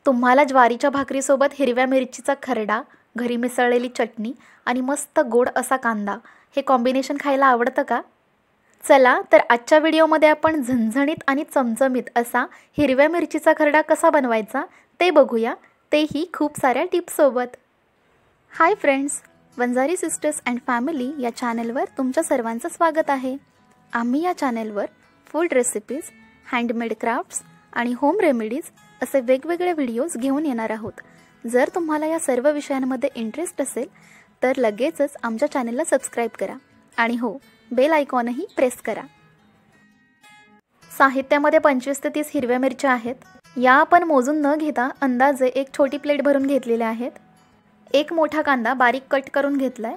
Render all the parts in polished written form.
तुम्हाला ज्वारीच्या भाकरीसोबत हिरव्या मिरचीचा खरडा, घरी मिसळलेली चटणी आणि मस्त गोड असा कांदा हे कॉम्बिनेशन खायला आवडतं का? चला तर आजच्या व्हिडिओमध्ये आपण झणझणीत आणि चमचमीत असा हिरव्या मिरचीचा खरडा कसा बनवायचा ते बघूया, तेही खूप साऱ्या टिप्ससोबत. Hi friends, Vanjari sisters and family या चॅनलवर तुमच्या सर्वांचं स्वागत आहे. आम्ही या चॅनलवर फूड रेसिपीज, हँडमेड क्राफ्ट्स आणि होम रेमेडीज असे वेगवेगळे व्हिडिओज घेऊन येणार आहोत. जर तुम्हाला या सर्व विषयांमध्ये इंटरेस्ट असेल तर लगेचच आमच्या चॅनलला सबस्क्राईब करा आणि हो, बेल आयकॉनही प्रेस करा. साहित्यामध्ये 25 ते 30 हिरव्या मिरच्या आहेत. या आपण मोजून न घेता अंदाजे एक छोटी प्लेट भरून घेतलेल्या आहेत. एक मोठा कांदा बारीक कट करून घेतलाय.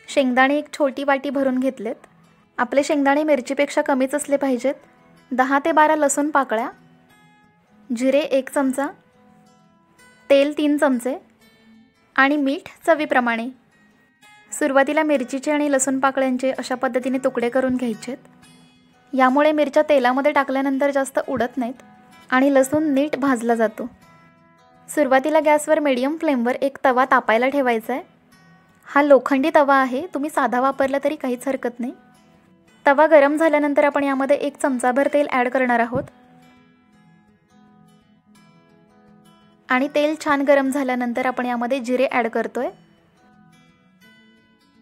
शेंगदाणे एक छोटी वाटी भरून घेतलेत. आपले शेंगदाणे मिरचीपेक्षा कमीच असले पाहिजेत. 10 ते 12 लसूण पाकळ्या, जिरे 1 चमचा, तेल 3 चमचे आणि मीठ चवीप्रमाणे. सुरुवातीला मिरचीचे आणि लसूण पाकळ्यांचे अशा पद्धतीने तुकडे करून घ्यायचेत. यामुळे मिरच्या तेलामध्ये टाकल्यानंतर जास्त उडत नाहीत आणि लसूण नीट भाजला जातो. सुरुवातीला गॅसवर मीडियम फ्लेमवर एक तवा तापायला ठेवायचा आहे. हा लोखंडी तवा आहे, तुम्ही साधा वापरला तरी काहीच हरकत नाही. तवा गरम झाल्यानंतर आपण यामध्ये 1 चमचाभर तेल ॲड करणार आहोत आणि तेल छान गरम झाल्यानंतर आपण यामध्ये जिरे ॲड करतोय.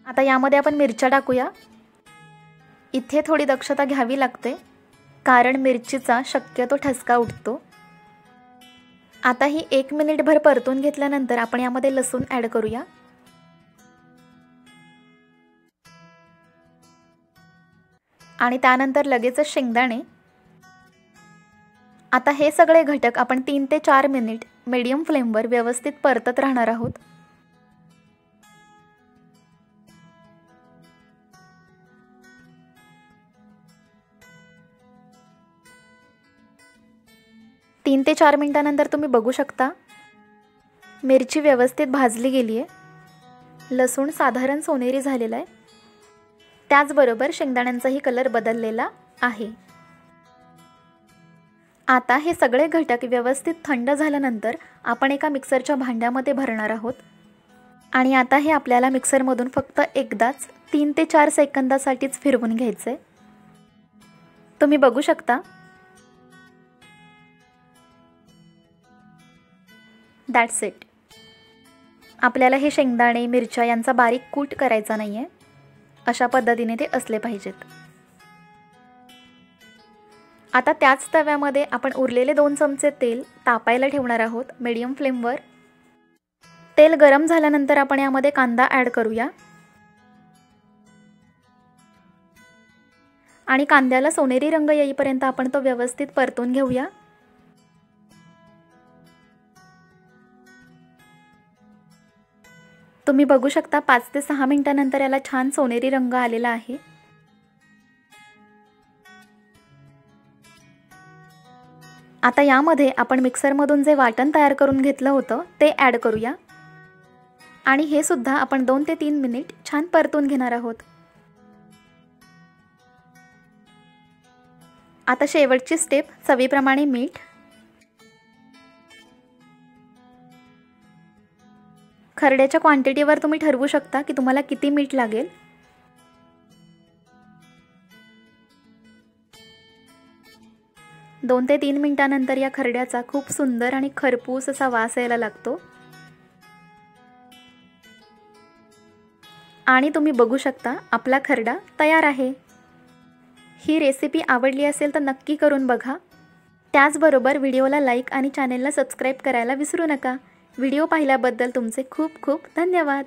आता यामध्ये आपण मिरच्या टाकूया. इथे थोडी दक्षता घ्यावी लागते कारण मिरचीचा शक्यतो ठसका उठतो. आता ही 1 मिनिटभर परतून घेतल्यानंतर आपण यामध्ये लसूण ॲड करूया. आणि त्यानंतर लगेचच शेंगदाणे. आता हे सगळे घटक आपण 3 ते 4 मिनिट मीडियम फ्लेमवर व्यवस्थित परतत राहणार आहोत. तीन ते 4 मिनिटांनंतर तुम्ही बघू शकता मिरची व्यवस्थित भाजली गेली आहे. लसूण साधारण सोनेरी झालेला आहे. त्याचबरोबर शेंगदाण्यांचाही कलर बदललेला आहे. आता हे सगळे घटक व्यवस्थित थंड झाल्यानंतर आपण एका मिक्सरच्या भांड्यामध्ये भरणार आहोत. आणि आता हे आपल्याला मिक्सरमधून फक्त एकदाच 3 ते 4 सेकंदासाठीच फिरवून घ्यायचे. तुम्ही बघू शकता दॅट्स इट. आपल्याला हे शेंगदाणे मिरच्या यांचा बारीक कूट करायचा नाही आहे. अशा पद्धतीने ते असले पाहिजेत. आता त्याच तव्यामध्ये आपण उरलेले 2 चमचे तेल तापायला ठेवणार आहोत मीडियम फ्लेमवर. तेल गरम झाल्यानंतर आपण यामध्ये कांदा ॲड करूया आणि कांद्याला सोनेरी रंग येईपर्यंत आपण तो व्यवस्थित परतून घेऊया. तुम्ही बघू शकता 5 ते 6 मिनिटांनंतर याला छान सोनेरी रंग आलेला आहे. आता यामध्ये आपण मिक्सरमधून जे वाटण तयार करून घेतलं होतं ते ॲड करूया आणि हे सुद्धा आपण 2 ते 3 मिनिट छान परतून घेणार आहोत. आता शेवटची स्टेप, चवीप्रमाणे मीठ. खरड्याच्या क्वांटिटीवर तुम्ही ठरवू शकता की तुम्हाला किती मीठ लागेल. दोन ते 3 मिनिटांनंतर या खरड्याचा खूप सुंदर आणि खरपूस असा वास यायला लागतो. आणि तुम्ही बघू शकता आपला खरडा तयार आहे. ही रेसिपी आवडली असेल तर नक्की करून बघा. त्याचबरोबर व्हिडिओला लाईक आणि चॅनेलला सबस्क्राईब करायला विसरू नका. व्हिडिओ पाहिल्याबद्दल तुमचे खूप खूप धन्यवाद.